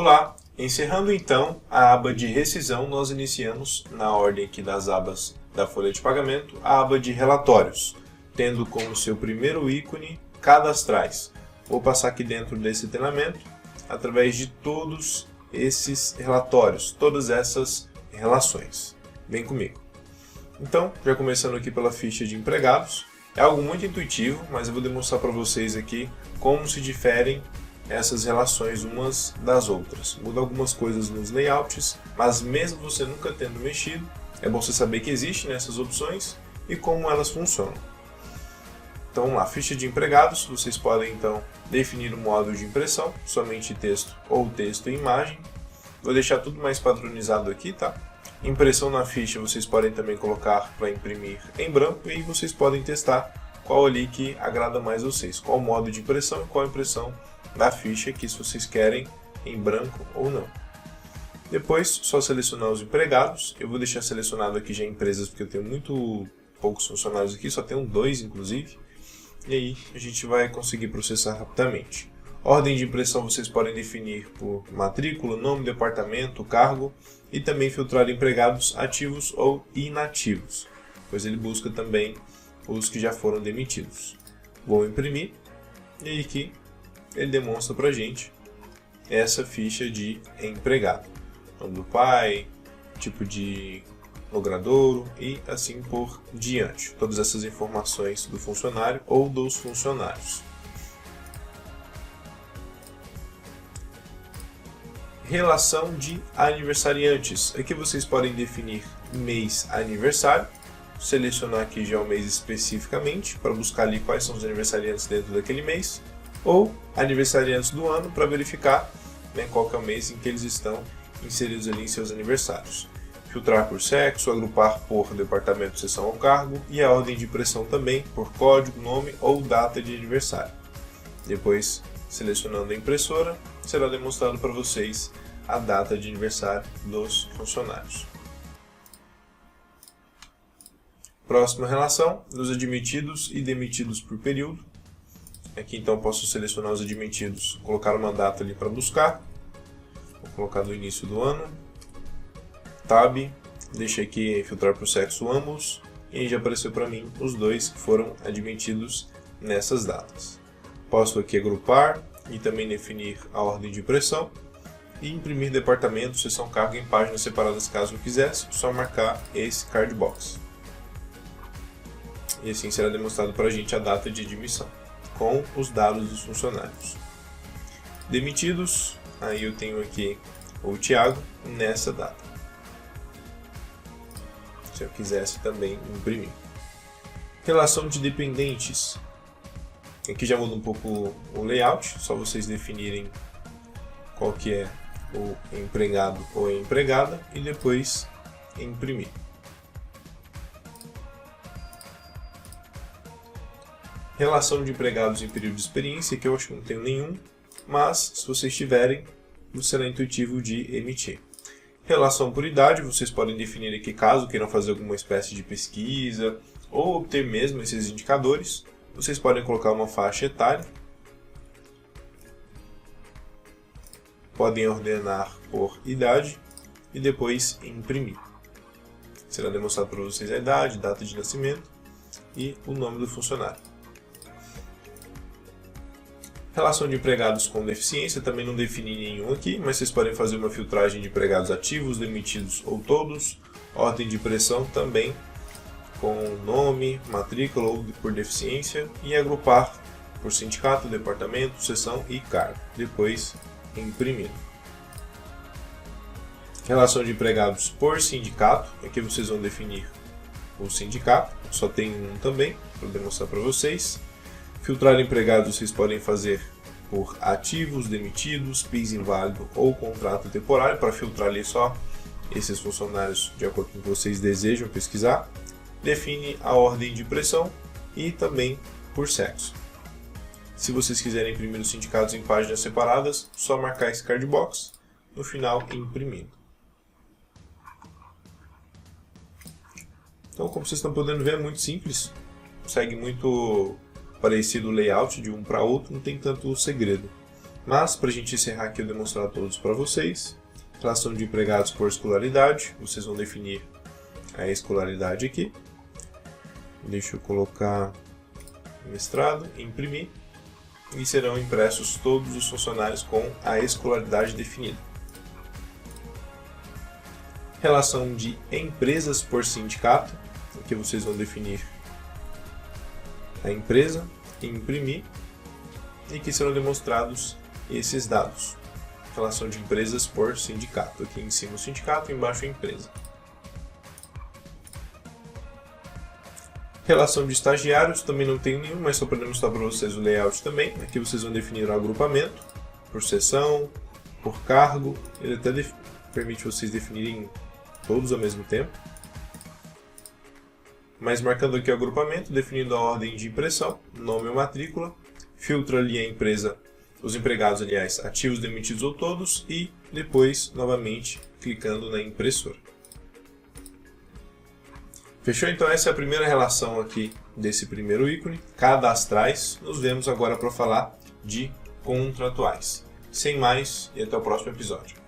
Olá! Encerrando então a aba de rescisão, nós iniciamos na ordem aqui das abas da folha de pagamento a aba de relatórios, tendo como seu primeiro ícone cadastrais. Vou passar aqui dentro desse treinamento através de todos esses relatórios, todas essas relações. Vem comigo. Então, já começando aqui pela ficha de empregados, é algo muito intuitivo, mas eu vou demonstrar para vocês aqui como se diferem essas relações umas das outras. Muda algumas coisas nos layouts, mas mesmo você nunca tendo mexido, é bom você saber que existem essas opções e como elas funcionam. Então vamos lá, ficha de empregados, vocês podem então definir o modo de impressão, somente texto ou texto e imagem. Vou deixar tudo mais padronizado aqui, tá? Impressão na ficha vocês podem também colocar para imprimir em branco e vocês podem testar qual ali que agrada mais vocês, qual modo de impressão e qual a impressão da ficha aqui, se vocês querem em branco ou não. Depois, só selecionar os empregados. Eu vou deixar selecionado aqui já empresas, porque eu tenho muito poucos funcionários aqui, só tenho 2 inclusive. E aí a gente vai conseguir processar rapidamente. Ordem de impressão vocês podem definir por matrícula, nome, departamento, cargo e também filtrar empregados ativos ou inativos, pois ele busca também os que já foram demitidos. Vou imprimir e aí aqui ele demonstra para a gente essa ficha de empregado. Nome do pai, tipo de logradouro e assim por diante. Todas essas informações do funcionário ou dos funcionários. Relação de aniversariantes. Aqui vocês podem definir mês aniversário. Selecionar aqui já o mês especificamente para buscar ali quais são os aniversariantes dentro daquele mês. Ou aniversariantes do ano para verificar, né, qual que é o mês em que eles estão inseridos ali em seus aniversários. Filtrar por sexo, agrupar por departamento, seção ou cargo e a ordem de impressão também por código, nome ou data de aniversário. Depois, selecionando a impressora, será demonstrado para vocês a data de aniversário dos funcionários. Próxima relação, dos admitidos e demitidos por período. Aqui então posso selecionar os admitidos, colocar uma data ali para buscar. Vou colocar do início do ano. Tab, deixei aqui filtrar por sexo ambos. E aí já apareceu para mim os 2 que foram admitidos nessas datas. Posso aqui agrupar e também definir a ordem de impressão. E imprimir departamento, seção, cargo em páginas separadas caso eu quisesse. Só marcar esse card box. E assim será demonstrado para a gente a data de admissão, com os dados dos funcionários. Demitidos, aí eu tenho aqui o Thiago nessa data. Se eu quisesse também imprimir. Relação de dependentes. Aqui já muda um pouco o layout, só vocês definirem qual que é o empregado ou a empregada e depois imprimir. Relação de empregados em período de experiência, que eu acho que não tenho nenhum, mas se vocês tiverem, será intuitivo de emitir. Relação por idade, vocês podem definir aqui caso queiram fazer alguma espécie de pesquisa ou obter mesmo esses indicadores. Vocês podem colocar uma faixa etária. Podem ordenar por idade e depois imprimir. Será demonstrado para vocês a idade, data de nascimento e o nome do funcionário. Relação de empregados com deficiência, também não defini nenhum aqui, mas vocês podem fazer uma filtragem de empregados ativos, demitidos ou todos. Ordem de impressão também com nome, matrícula ou por deficiência e agrupar por sindicato, departamento, seção e cargo. Depois imprimir. Relação de empregados por sindicato, aqui vocês vão definir o sindicato, só tem um também, para demonstrar para vocês. Filtrar empregados vocês podem fazer por ativos, demitidos, PIS inválido ou contrato temporário, para filtrar ali só esses funcionários de acordo com o que vocês desejam pesquisar. Define a ordem de impressão e também por sexo. Se vocês quiserem imprimir os sindicatos em páginas separadas, só marcar esse card box, no final imprimindo. Então, como vocês estão podendo ver, é muito simples, segue muito parecido o layout de um para outro, não tem tanto segredo. Mas, para a gente encerrar aqui, eu demonstrar todos para vocês. Relação de empregados por escolaridade, vocês vão definir a escolaridade aqui. Deixa eu colocar mestrado, imprimir, e serão impressos todos os funcionários com a escolaridade definida. Relação de empresas por sindicato, aqui vocês vão definir a empresa, imprimir, e que serão demonstrados esses dados. Relação de empresas por sindicato, aqui em cima o sindicato, embaixo a empresa. Relação de estagiários, também não tenho nenhum, mas só para demonstrar para vocês o layout também. Aqui vocês vão definir o agrupamento, por seção, por cargo, ele até permite vocês definirem todos ao mesmo tempo. Mas marcando aqui o agrupamento, definindo a ordem de impressão, nome ou matrícula, filtra ali a empresa, os empregados, aliás, ativos, demitidos ou todos, e depois, novamente, clicando na impressora. Fechou? Então essa é a primeira relação aqui desse primeiro ícone, cadastrais. Nos vemos agora para falar de contratuais. Sem mais, e até o próximo episódio.